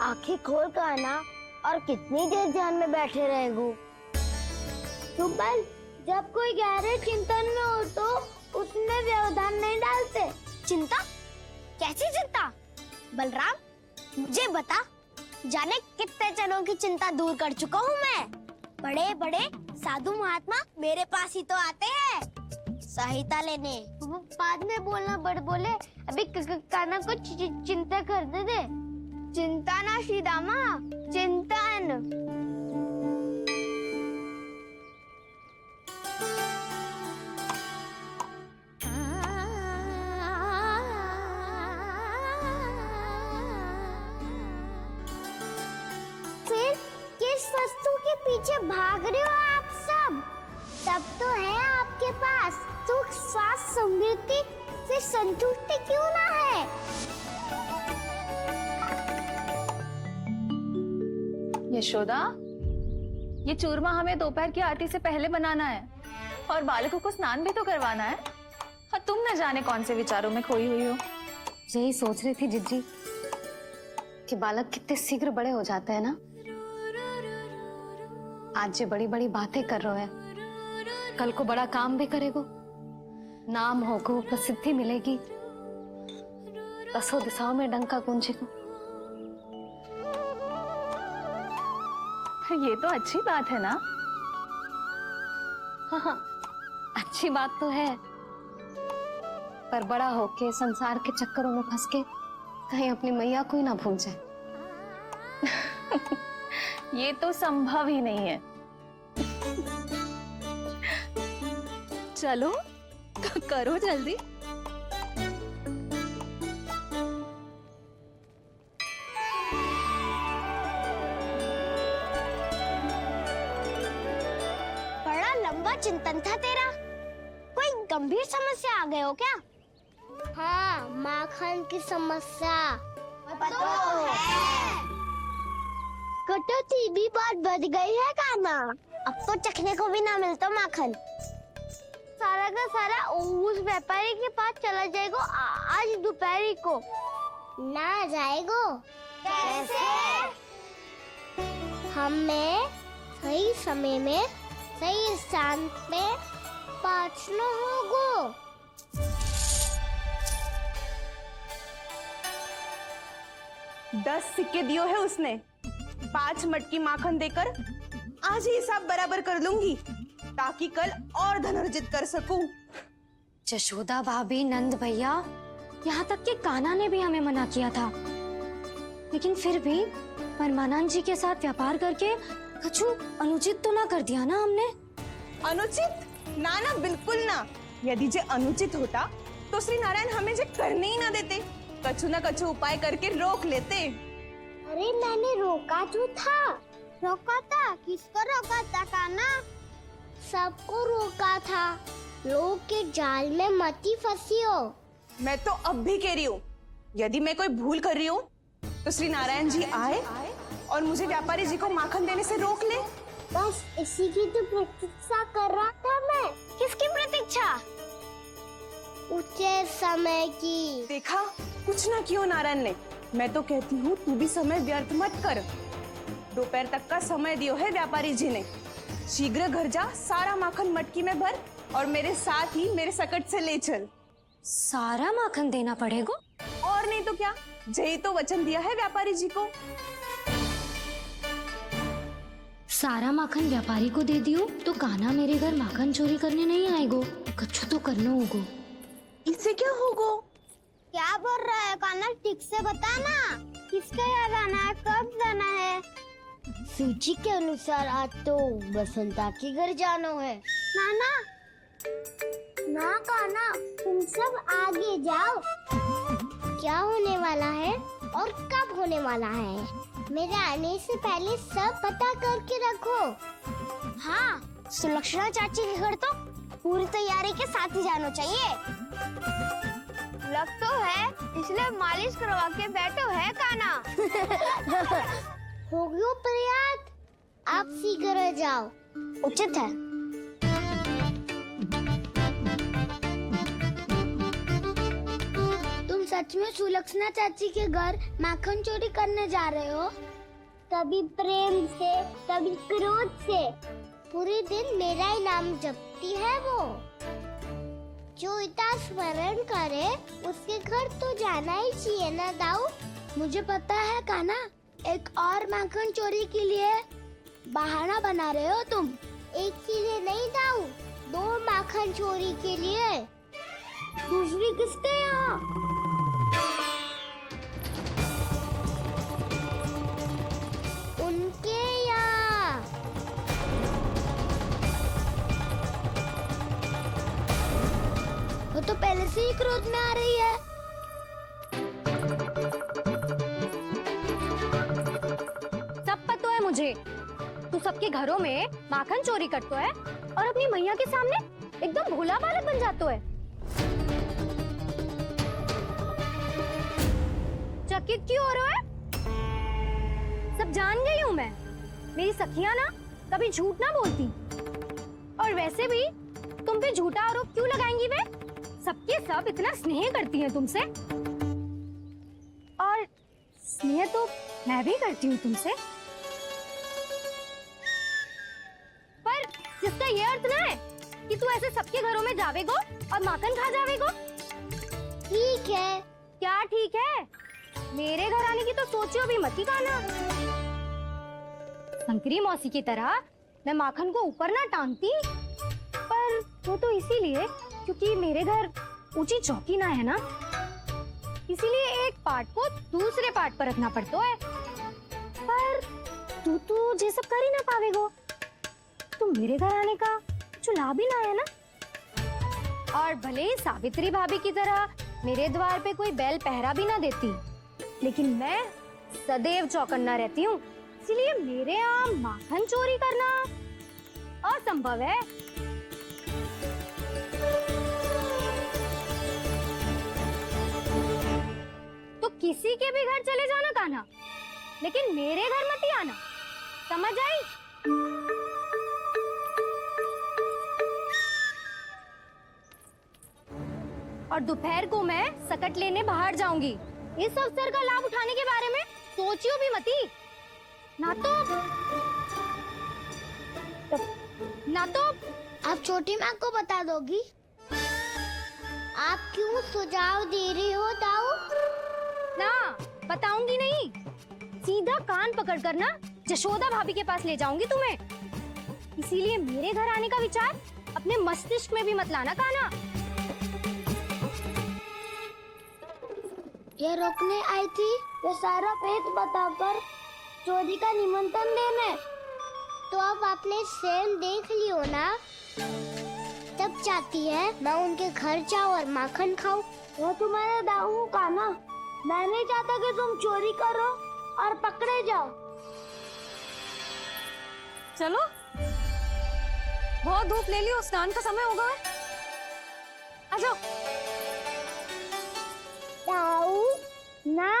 आंखें खोल कर आना और कितनी देर ध्यान में बैठे रहेगो। सुबल, जब कोई गहरे चिंतन में हो तो उसमें व्यवधान नहीं डालते। चिंता? कैसी चिंता? बलराम, मुझे बता, जाने कितने जनों की चिंता दूर कर चुका हूँ मैं। बड़े बड़े साधु महात्मा मेरे पास ही तो आते हैं सहायता लेने। बाद में बोलना बड़ बोले, अभी काना को चिंता करने दे। चिंता ना श्रीदामा, चिंतन। फिर किस वस्तु के पीछे भाग रहे हो आप सब? सब तो है आपके पास, सुख स्वास्थ्य समृद्धि, फिर संतुष्टि क्यों ना है? यशोदा, ये चूरमा हमें दोपहर की आरती से पहले बनाना है और बालकों को स्नान भी तो करवाना है। और तुम न जाने कौन से विचारों में खोई हुई हो। यही सोच रही थी जिज्जी कि बालक कितने शीघ्र बड़े हो जाते हैं ना। आज ये बड़ी बड़ी बातें कर रहे हैं, कल को बड़ा काम भी करेगो, नाम होगो, प्रसिद्धि मिलेगी, दसों दिशाओं में डंका गूंजेगो। ये तो अच्छी बात है ना। हाँ, अच्छी बात तो है, पर बड़ा होके संसार के चक्करों में फंस के कहीं अपनी मैया को ही ना भूल जाए। ये तो संभव ही नहीं है। चलो करो जल्दी। बड़ा लंबा चिंतन था तेरा। कोई गंभीर समस्या आ गए हो क्या? हाँ, माखन की समस्या पता है। कटौती भी बहुत बढ़ गई है काना। अब तो चखने को भी ना मिलता माखन। सारा का सारा उस व्यापारी के पास चला जाएगा आज दोपहर को। ना जाएगो? कैसे? हमें सही समय में सही स्थान पे पहुंचना होगा। 10 सिक्के दियो है उसने, 5 मटकी माखन देकर आज ही हिसाब बराबर कर लूंगी ताकि कल और धन अर्जित कर सकूं। यशोदा भाभी, नंद भैया, यहाँ तक कि कान्हा ने भी हमें मना किया था, लेकिन फिर भी परमानंद जी के साथ व्यापार करके कछु अनुचित तो ना कर दिया ना हमने? अनुचित? ना ना, बिल्कुल ना। यदि जे अनुचित होता तो श्री नारायण हमें जे करने ही ना देते, कछु ना कछु उपाय करके रोक लेते। अरे मैंने रोका जो था। रोका था? किसको रोका था काना? सबको रोका था। लोग के जाल में मती फंसी हो। मैं तो अब भी कह रही हूँ, यदि मैं कोई भूल कर रही हूँ तो श्री नारायण जी आए और मुझे व्यापारी जी को माखन देने से रोक ले। बस इसी की तो प्रतीक्षा कर रहा था मैं। किसकी प्रतीक्षा? उचित समय की। देखा, कुछ ना किया नारायण ने। मैं तो कहती हूँ तू भी समय व्यर्थ मत कर। दोपहर तक का समय दियो है व्यापारी जी ने। शीघ्र घर जा, सारा माखन मटकी में भर और मेरे साथ ही मेरे सकट से ले चल। सारा माखन देना पड़ेगा? और नहीं तो क्या, यही तो वचन दिया है व्यापारी जी को। सारा माखन व्यापारी को दे दियो तो कान्हा मेरे घर माखन चोरी करने नहीं आएगो। कछु तो करना होगो। इससे क्या होगा? क्या बोल रहा है काना? ठीक से बता ना। किसका यहाँ जाना है, कब जाना है? सूची के अनुसार आज तो बसंता के घर जाना है। नाना, ना काना, तुम सब आगे जाओ। क्या होने वाला है और कब होने वाला है, मेरे आने से पहले सब पता करके रखो। हाँ, सुलक्षणा चाची के घर तो पूरी तैयारी के साथ ही जाना चाहिए। लग तो है, इसलिए मालिश करवा के बैठो है काना। हो गयो प्रयास, आप शीघ्र जाओ। उचित है। तुम सच में सुलक्षणा चाची के घर माखन चोरी करने जा रहे हो? कभी प्रेम से, कभी क्रोध से, पूरे दिन मेरा ही नाम जपती है वो। जो इतना स्मरण करे उसके घर तो जाना ही चाहिए ना दाऊ। मुझे पता है कान्हा, एक और माखन चोरी के लिए बहाना बना रहे हो तुम। एक के लिए नहीं दाऊ, 2 माखन चोरी के लिए। दूसरी किसके यहाँ? उनके यहाँ। वो तो पहले से ही क्रोध में आ रही है। सब पता है मुझे, तू सबके घरों में माखन चोरी करतो है और अपनी मैया के सामने एकदम भोला बालक बन जातो है। चकित क्यों हो रहा है? सब जान गई हूँ मैं। मेरी सखियां ना कभी झूठ ना बोलती, और वैसे भी तुम पे झूठा आरोप क्यों लगाएंगी वे? सबके सब इतना स्नेह करती हैं तुमसे, और स्नेह तो मैं भी करती हूँ तुमसे, पर जिसका ये अर्थ ना है कि तू ऐसे सबके घरों में जावेगो और माखन खा जावेगो। ठीक है। क्या ठीक है? मेरे घर आने की तो सोचियो भी मत ही कान्हा। शंकरी मौसी की तरह मैं माखन को ऊपर ना टांगती, पर वो तो इसीलिए क्योंकि मेरे घर ऊंची चौकी ना है ना, इसीलिए एक पार्ट को दूसरे पार्ट पर रखना पड़ता है। पर तू तो ये सब कर ही ना पावेगो, तो मेरे घर आने का कुछ लाभ ही ना है ना। और भले ही सावित्री भाभी की तरह मेरे द्वार पे कोई बैल पहरा भी ना देती, लेकिन मैं सदैव चौकन्ना रहती हूँ, इसलिए मेरे यहाँ माखन चोरी करना असंभव है। तो किसी के भी घर चले जाना कान्हा, लेकिन मेरे घर मत ही आना, समझ आई? और दोपहर को मैं सकट लेने बाहर जाऊंगी। इस अवसर का लाभ उठाने के बारे में सोचियो भी मती, ना तो आप छोटी माँ को बता दोगी? आप क्यों सुझाव दे रही हो दाऊ? ना बताऊंगी नहीं, सीधा कान पकड़ कर ना जशोदा भाभी के पास ले जाऊंगी तुम्हें। इसीलिए मेरे घर आने का विचार अपने मस्तिष्क में भी मत लाना कान्हा। ये रोकने आई थी ये सारा पेट बताकर चोरी का निमंत्रण देने। तो अब आपने सेम देख लियो ना, तब चाहती है मैं उनके घर जाऊँ और माखन खाऊं। वो तुम्हारे दाऊ का ना, मैं नहीं चाहता कि तुम चोरी करो और पकड़े जाओ। चलो, बहुत धूप ले लियो, स्नान का समय होगा। आ जाओ। दाऊ ना